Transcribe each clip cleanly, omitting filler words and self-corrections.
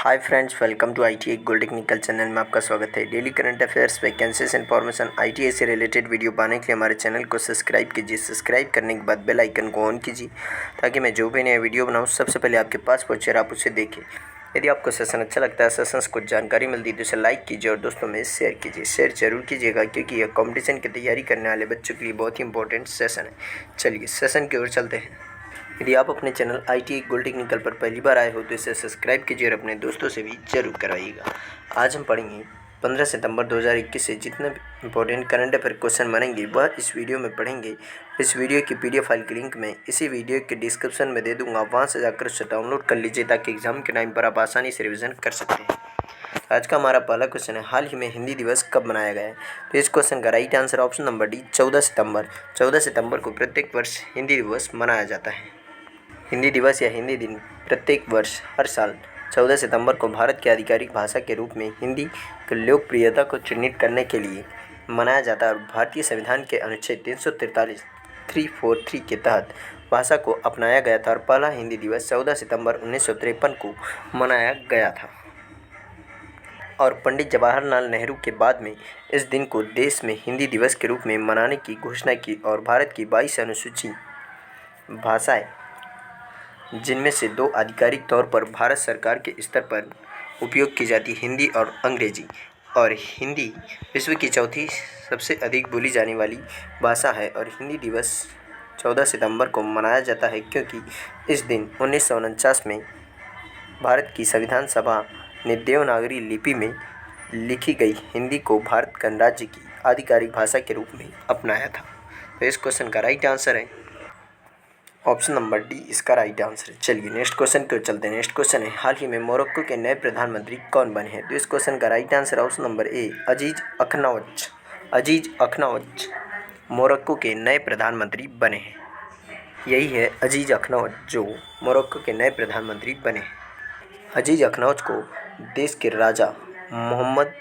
Hi friends, welcome to ITI gold technical channel में आपका स्वागत है। Daily current affairs, vacancies information, ITI से रिलेटेड वीडियो पाने के लिए हमारे चैनल को सब्सक्राइब कीजिए। सब्सक्राइब करने के बाद बेल आइकन को ऑन कीजिए ताकि मैं जो भी नया वीडियो बनाऊँ सबसे पहले आपके पास पहुँचे और आप उसे देखें। यदि आपको सेशन अच्छा लगता है, सेशन से कुछ जानकारी मिलती है तो इसे लाइक कीजिए और दोस्तों में शेयर कीजिए। शेयर जरूर कीजिएगा क्योंकि यह कॉम्पिटिशन की तैयारी करने वाले बच्चों के लिए बहुत ही इंपॉर्टेंट सेशन है। चलिए सेशन की ओर चलते हैं। यदि आप अपने चैनल ITI गोल्ड टेक्निकल पर पहली बार आए हो तो इसे सब्सक्राइब कीजिए और अपने दोस्तों से भी जरूर करवाइएगा। आज हम पढ़ेंगे 15 सितंबर 2021 से जितने इंपॉर्टेंट करंट अफेयर क्वेश्चन बनेंगे वह इस वीडियो में पढ़ेंगे। इस वीडियो की PDF फाइल की लिंक मैं इसी वीडियो के डिस्क्रिप्शन में दे दूँगा, वहाँ से जाकर उसे डाउनलोड कर लीजिए ताकि एग्जाम के टाइम पर आप आसानी से रिविज़न कर सकते हैं। आज का हमारा पहला क्वेश्चन है, हाल ही में हिंदी दिवस कब मनाया गया है? तो इस क्वेश्चन का right answer option number D 14 सितंबर। 14 सितंबर को प्रत्येक वर्ष हिंदी दिवस मनाया जाता है। हिंदी दिवस या हिंदी दिन प्रत्येक वर्ष हर साल 14 सितंबर को भारत की आधिकारिक भाषा के रूप में हिंदी की लोकप्रियता को चिन्हित करने के लिए मनाया जाता है और भारतीय संविधान के अनुच्छेद 343 के तहत भाषा को अपनाया गया था और पहला हिंदी दिवस 14 सितंबर 1953 को मनाया गया था। और पंडित जवाहरलाल नेहरू के बाद में इस दिन को देश में हिंदी दिवस के रूप में मनाने की घोषणा की और भारत की 22 अनुसूची भाषाएं, जिनमें से 2 आधिकारिक तौर पर भारत सरकार के स्तर पर उपयोग की जाती हिंदी और अंग्रेजी, और हिंदी विश्व की चौथी सबसे अधिक बोली जाने वाली भाषा है। और हिंदी दिवस 14 सितंबर को मनाया जाता है क्योंकि इस दिन 1949 में भारत की संविधान सभा ने देवनागरी लिपि में लिखी गई हिंदी को भारत गणराज्य की आधिकारिक भाषा के रूप में अपनाया था। तो इस क्वेश्चन का राइट आंसर है ऑप्शन नंबर डी, इसका राइट आंसर है। चलिए नेक्स्ट क्वेश्चन की ओर चलते हैं। नेक्स्ट क्वेश्चन है, हाल ही में मोरक्को के नए प्रधानमंत्री कौन बने हैं? तो इस क्वेश्चन का right answer option number A, Aziz Akhannouch. Aziz Akhannouch Morocco के नए प्रधानमंत्री बने हैं। यही है अजीज अखनौच जो मोरक्को के नए प्रधानमंत्री बने हैं। अजीज अखनौच को देश के राजा मोहम्मद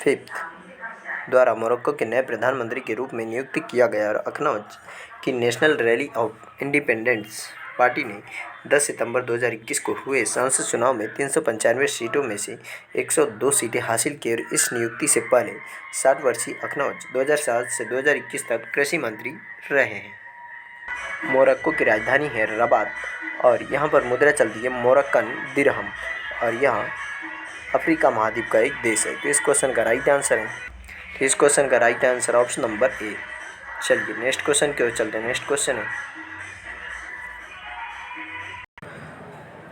फिफ्थ द्वारा मोरक्को के नए प्रधानमंत्री के रूप में नियुक्त किया गया और अखनौच की national rally of independence party ने 10 सितंबर 2021 को हुए संसद चुनाव में 395 सीटों में से 102 सीटें हासिल की और इस नियुक्ति से पहले 60 वर्षीय अखनौच 2007 से 2021 तक कृषि मंत्री रहे हैं। मोरक्को की राजधानी है रबात और यहाँ पर मुद्रा चलती है मोरक्कन दिरहम और यह अफ्रीका महाद्वीप का एक देश है। तो इस क्वेश्चन का राइट आंसर है, तो इस क्वेश्चन का राइट आंसर ऑप्शन नंबर ए। चलिए नेक्स्ट क्वेश्चन की ओर चलते हैं। नेक्स्ट क्वेश्चन है,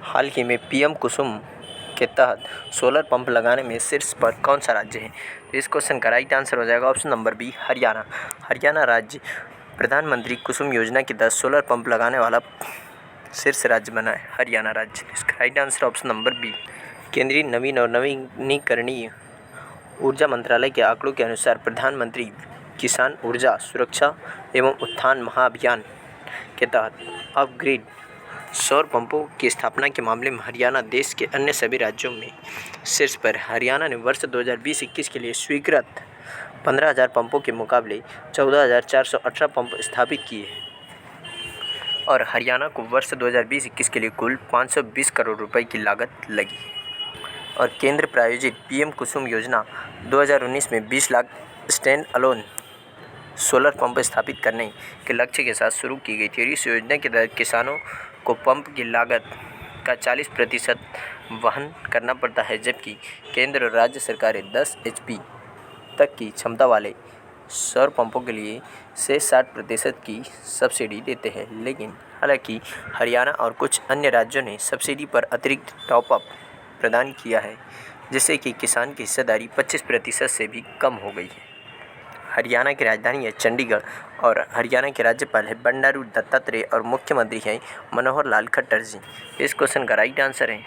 हाल ही में PM कुसुम के तहत सोलर पंप लगाने में शीर्ष पर कौन सा राज्य है? तो इस क्वेश्चन का राइट आंसर हो जाएगा option number B, Haryana. Haryana राज्य प्रधानमंत्री कुसुम योजना के तहत सोलर पंप लगाने वाला शीर्ष राज्य बना है, हरियाणा राज्य। इसका right answer option number B. केंद्रीय नवीन और नवीकरणीय ऊर्जा मंत्रालय के आंकड़ों के अनुसार प्रधानमंत्री किसान ऊर्जा सुरक्षा एवं उत्थान महाअभियान के तहत अपग्रेड सौर पंपों की स्थापना के मामले में हरियाणा देश के अन्य सभी राज्यों में शीर्ष पर। हरियाणा ने वर्ष 2020-21 के लिए स्वीकृत 15,000 पंपों के मुकाबले 14,418 पंप स्थापित किए और हरियाणा को वर्ष 2020-21 के लिए कुल 520 करोड़ रुपए की लागत लगी। और केंद्र प्रायोजित PM कुसुम योजना 2019 में 20 lakh stand alone solar pump स्थापित करने के लक्ष्य के साथ शुरू की गई थी। इस योजना के तहत किसानों को पंप की लागत का 40% वहन करना पड़ता है, जबकि केंद्र और राज्य सरकारें 10 HP तक की क्षमता वाले सौर पंपों के लिए से 60% की सब्सिडी देते हैं। लेकिन हालांकि हरियाणा और कुछ अन्य राज्यों ने सब्सिडी पर अतिरिक्त टॉपअप प्रदान किया है, जिससे कि किसान की हिस्सेदारी 25% से भी कम हो गई है। हरियाणा की राजधानी है चंडीगढ़ और हरियाणा के राज्यपाल है बंडारू दत्तात्रेय और मुख्यमंत्री हैं मनोहर लाल खट्टर जी। इस क्वेश्चन का राइट आंसर है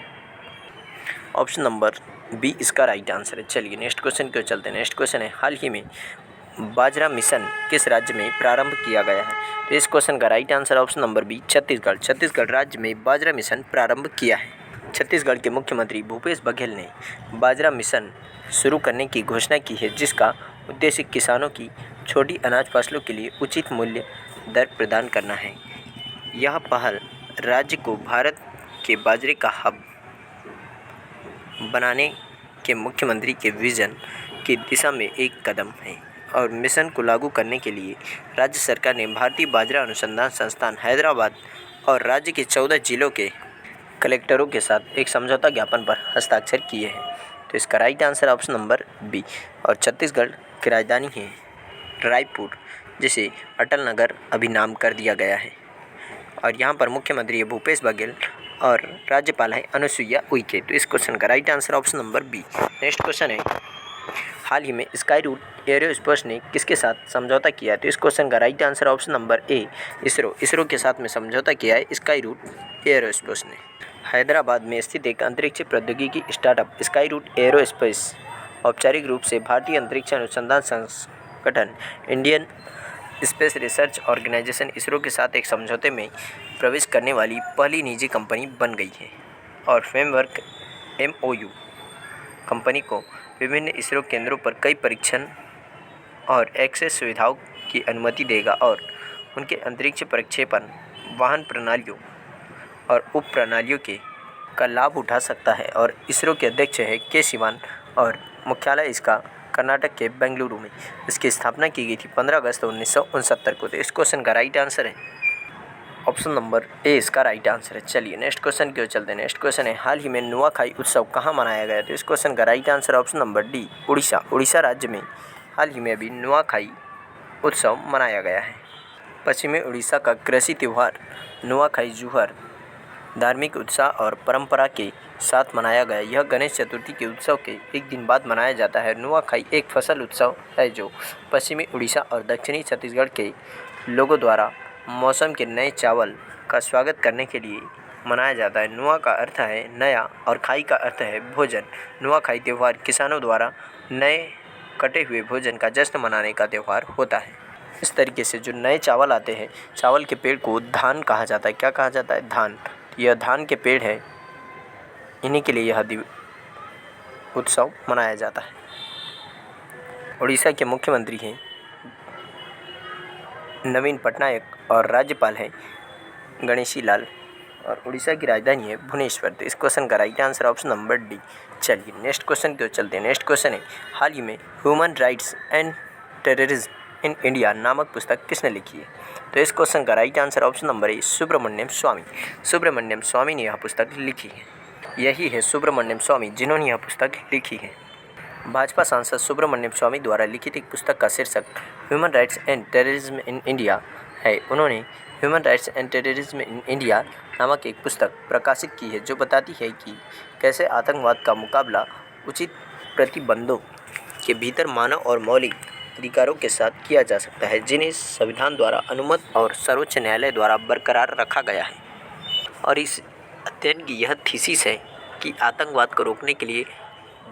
ऑप्शन नंबर बी, इसका राइट आंसर है। चलिए नेक्स्ट क्वेश्चन की ओर चलते हैं। नेक्स्ट क्वेश्चन है, हाल ही में बाजरा मिशन किस राज्य में प्रारंभ किया गया है? तो इस क्वेश्चन का right answer option number B, Chhattisgarh. Chhattisgarh राज्य में बाजरा मिशन प्रारंभ किया है। छत्तीसगढ़ के मुख्यमंत्री भूपेश बघेल ने बाजरा मिशन शुरू करने की घोषणा की है, जिसका उद्देश्य किसानों की छोटी अनाज फसलों के लिए उचित मूल्य दर प्रदान करना है। यह पहल राज्य को भारत के बाजरे का हब बनाने के मुख्यमंत्री के विजन की दिशा में एक कदम है और मिशन को लागू करने के लिए राज्य सरकार ने भारतीय बाजरा अनुसंधान संस्थान हैदराबाद और राज्य के 14 जिलों के कलेक्टरों के साथ एक समझौता ज्ञापन पर हस्ताक्षर किए हैं। तो इसका right answer option number B. और छत्तीसगढ़ की राजधानी है रायपुर, जिसे अटल नगर अभी नाम कर दिया गया है। और यहाँ पर मुख्यमंत्री है भूपेश बघेल और राज्यपाल है अनुसुईया उइके। तो इस क्वेश्चन का right answer option number B. Next question है, हाल ही में स्काई रूट एरोस्पेस ने किसके साथ समझौता किया है? तो इस क्वेश्चन का राइट आंसर ऑप्शन नंबर ए, इसरो के साथ में समझौता किया है स्काई रूट एरोस्पेस ने। हैदराबाद में स्थित एक अंतरिक्ष प्रौद्योगिकी स्टार्टअप स्काई रूट एरोस्पेस औपचारिक रूप से भारतीय अंतरिक्ष अनुसंधान संगठन Indian space research organisation ISRO के साथ एक समझौते में प्रवेश करने वाली पहली निजी कंपनी बन गई है और फ्रेमवर्क MOU कंपनी को विभिन्न इसरो केंद्रों पर कई परीक्षण और एक्सेस सुविधाओं की अनुमति देगा और उनके अंतरिक्ष प्रक्षेपण वाहन प्रणालियों और उप प्रणालियों का लाभ उठा सकता है। और इसरो के अध्यक्ष है के सिवान और मुख्यालय इसका कर्नाटक के बेंगलुरु में। इसकी स्थापना की गई थी 15 अगस्त 1969 को। तो इस क्वेश्चन का राइट आंसर है ऑप्शन नंबर ए, इसका राइट आंसर है। चलिए नेक्स्ट क्वेश्चन की ओर चलते हैं। नेक्स्ट क्वेश्चन है, हाल ही में नुआखाई उत्सव कहाँ मनाया गया? तो इस क्वेश्चन का right answer option number D, Orissa. Orissa राज्य में हाल ही में अभी नुआखाई उत्सव मनाया गया है। पश्चिमी उड़ीसा का कृषि त्यौहार नुआखाई जुहर धार्मिक उत्साह और परंपरा के साथ मनाया गया। यह गणेश चतुर्थी के उत्सव के एक दिन बाद मनाया जाता है। नुआखाई एक फसल उत्सव है जो पश्चिमी उड़ीसा और दक्षिणी छत्तीसगढ़ के लोगों द्वारा मौसम के नए चावल का स्वागत करने के लिए मनाया जाता है। नुआ का अर्थ है नया और खाई का अर्थ है भोजन। नुआखाई त्यौहार किसानों द्वारा नए कटे हुए भोजन का जश्न मनाने का त्यौहार होता है। इस तरीके से जो नए चावल आते हैं, चावल के पेड़ को धान कहा जाता है। क्या कहा जाता है? धान। यह धान के पेड़ है, इन्हीं के लिए यह उत्सव मनाया जाता है। उड़ीसा के मुख्यमंत्री हैं नवीन पटनायक और राज्यपाल हैं गणेशी लाल और उड़ीसा की राजधानी है भुवनेश्वर। तो इस क्वेश्चन का right answer option number D. चलिए नेक्स्ट क्वेश्चन की ओर चलते हैं। नेक्स्ट क्वेश्चन है, हाल ही में human rights and terrorism in India नामक पुस्तक किसने लिखी है? तो इस क्वेश्चन का right answer option number A, Subramanian Swamy. Subramanian Swamy ने यह पुस्तक लिखी है। यही है सुब्रमण्यम स्वामी जिन्होंने यह पुस्तक लिखी है। भाजपा सांसद सुब्रमण्यम स्वामी द्वारा लिखित एक पुस्तक का शीर्षक human rights and terrorism in India है। उन्होंने human rights and terrorism in India नामक एक पुस्तक प्रकाशित की है जो बताती है कि कैसे आतंकवाद का मुकाबला उचित प्रतिबंधों के भीतर मानव और मौलिक अधिकारों के साथ किया जा सकता है, जिन्हें संविधान द्वारा अनुमत और सर्वोच्च न्यायालय द्वारा बरकरार रखा गया है। और इस अध्ययन की यह थीसिस है कि आतंकवाद को रोकने के लिए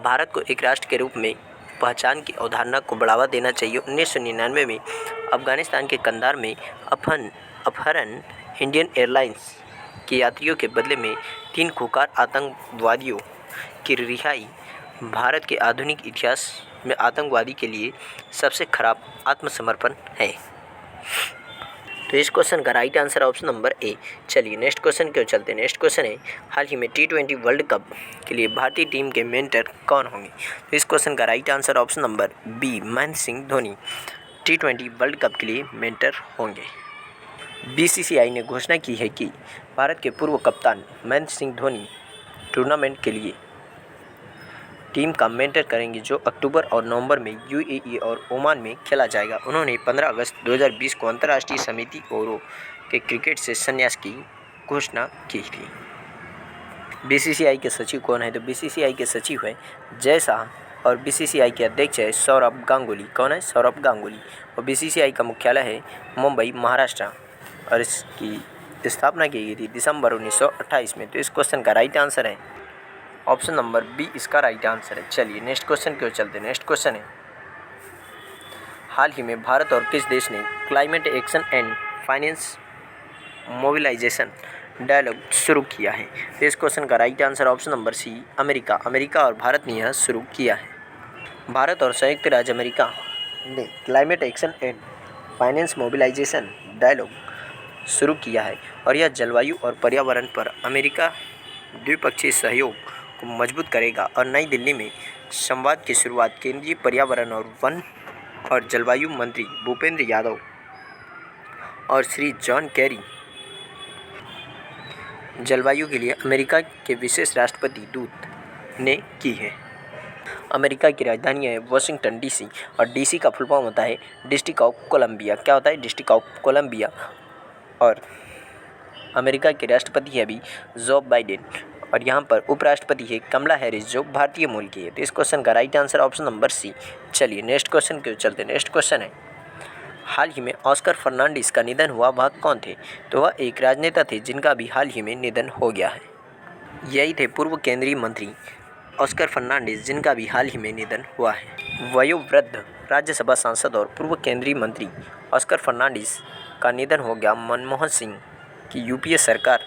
भारत को एक राष्ट्र के रूप में पहचान की अवधारणा को बढ़ावा देना चाहिए। 1999 में अफगानिस्तान के कंधार में अपहरण इंडियन एयरलाइंस के यात्रियों के बदले में 3 खूंखार आतंकवादियों की रिहाई भारत के आधुनिक इतिहास में आतंकवादी के लिए सबसे खराब आत्मसमर्पण है। तो इस क्वेश्चन का राइट आंसर ऑप्शन नंबर ए। चलिए नेक्स्ट क्वेश्चन की ओर चलते हैं। नेक्स्ट क्वेश्चन है, हाल ही में T20 वर्ल्ड कप के लिए भारतीय टीम के मेंटर कौन होंगे? तो इस क्वेश्चन का right answer option number B, Mahendra Singh Dhoni T20 world cup के लिए मेंटर होंगे। BCCI ने घोषणा की है कि भारत के पूर्व कप्तान महेंद्र सिंह धोनी टूर्नामेंट के लिए टीम का मेंटर करेंगे जो अक्टूबर और नवंबर में UAE और ओमान में खेला जाएगा। उन्होंने 15 अगस्त 2020 को अंतर्राष्ट्रीय समिति ओरो के क्रिकेट से संन्यास की घोषणा की थी। BCCI के सचिव कौन है? तो BCCI के सचिव है जय शाह और BCCI के अध्यक्ष है सौरभ गांगुली। कौन है? सौरभ गांगुली। और BCCI का मुख्यालय है मुंबई, महाराष्ट्र और इसकी स्थापना की गई थी दिसंबर 1928 में। तो इस क्वेश्चन का राइट आंसर है ऑप्शन नंबर बी, इसका राइट आंसर है। चलिए नेक्स्ट क्वेश्चन की ओर चलते हैं। नेक्स्ट क्वेश्चन है, हाल ही में भारत और किस देश ने climate action and finance mobilisation dialogue शुरू किया है? तो इस क्वेश्चन का right answer option number C, America. America और भारत ने यह शुरू किया है। भारत और संयुक्त राज्य अमेरिका ने climate action and finance mobilisation dialogue शुरू किया है और यह जलवायु और पर्यावरण पर अमेरिका द्विपक्षीय सहयोग को मजबूत करेगा। और नई दिल्ली में संवाद की शुरुआत केंद्रीय पर्यावरण और वन और जलवायु मंत्री भूपेंद्र यादव और श्री जॉन केरी जलवायु के लिए अमेरिका के विशेष राष्ट्रपति दूत ने की है। अमेरिका की राजधानी है वाशिंगटन डीसी और डीसी का फुल फॉर्म होता है डिस्ट्रिक्ट ऑफ कोलंबिया। क्या होता है? District of Columbia. और अमेरिका के राष्ट्रपति है अभी जो बाइडेन और यहाँ पर उपराष्ट्रपति है कमला हैरिस जो भारतीय मूल की है। तो इस क्वेश्चन का right answer option number C. चलिए नेक्स्ट क्वेश्चन के चलते। नेक्स्ट क्वेश्चन है, हाल ही में ऑस्कर फर्नांडिस का निधन हुआ, वह कौन थे? तो वह एक राजनेता थे जिनका भी हाल ही में निधन हो गया है। यही थे पूर्व केंद्रीय मंत्री ऑस्कर फर्नांडिस जिनका भी हाल ही में निधन हुआ है। वयोवृद्ध राज्यसभा सांसद और पूर्व केंद्रीय मंत्री ऑस्कर फर्नांडिस का निधन हो गया। मनमोहन सिंह की यूपीए सरकार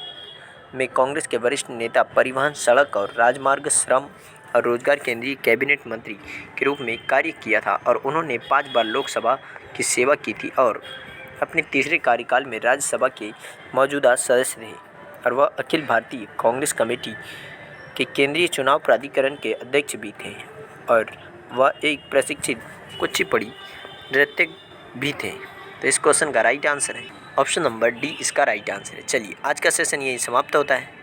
में कांग्रेस के वरिष्ठ नेता, परिवहन, सड़क और राजमार्ग, श्रम और रोजगार केंद्रीय कैबिनेट मंत्री के रूप में कार्य किया था और उन्होंने 5 बार लोकसभा की सेवा की थी और अपने तीसरे कार्यकाल में राज्यसभा के मौजूदा सदस्य थे। और वह अखिल भारतीय कांग्रेस कमेटी के केंद्रीय चुनाव प्राधिकरण के अध्यक्ष भी थे और वह एक प्रशिक्षित कुचिपुड़ी नृत्यक भी थे। तो इस क्वेश्चन का राइट आंसर है ऑप्शन नंबर डी, इसका राइट आंसर है। चलिए आज का सेशन यही समाप्त होता है।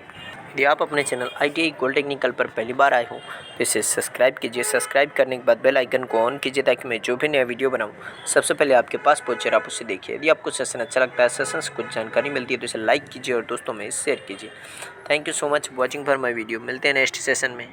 यदि आप अपने चैनल ITI गोल्ड टेक्निकल पर पहली बार आए हो तो इसे सब्सक्राइब कीजिए। सब्सक्राइब करने के बाद बेल आइकन को ऑन कीजिए ताकि मैं जो भी नया वीडियो बनाऊं सबसे पहले आपके पास पहुंचे, आप उसे देखिए। यदि आपको सेशन अच्छा लगता है, सेशन से कुछ जानकारी मिलती है तो इसे लाइक कीजिए और दोस्तों में शेयर कीजिए। Thank you so much watching for my video. मिलते हैं नेक्स्ट सेशन में।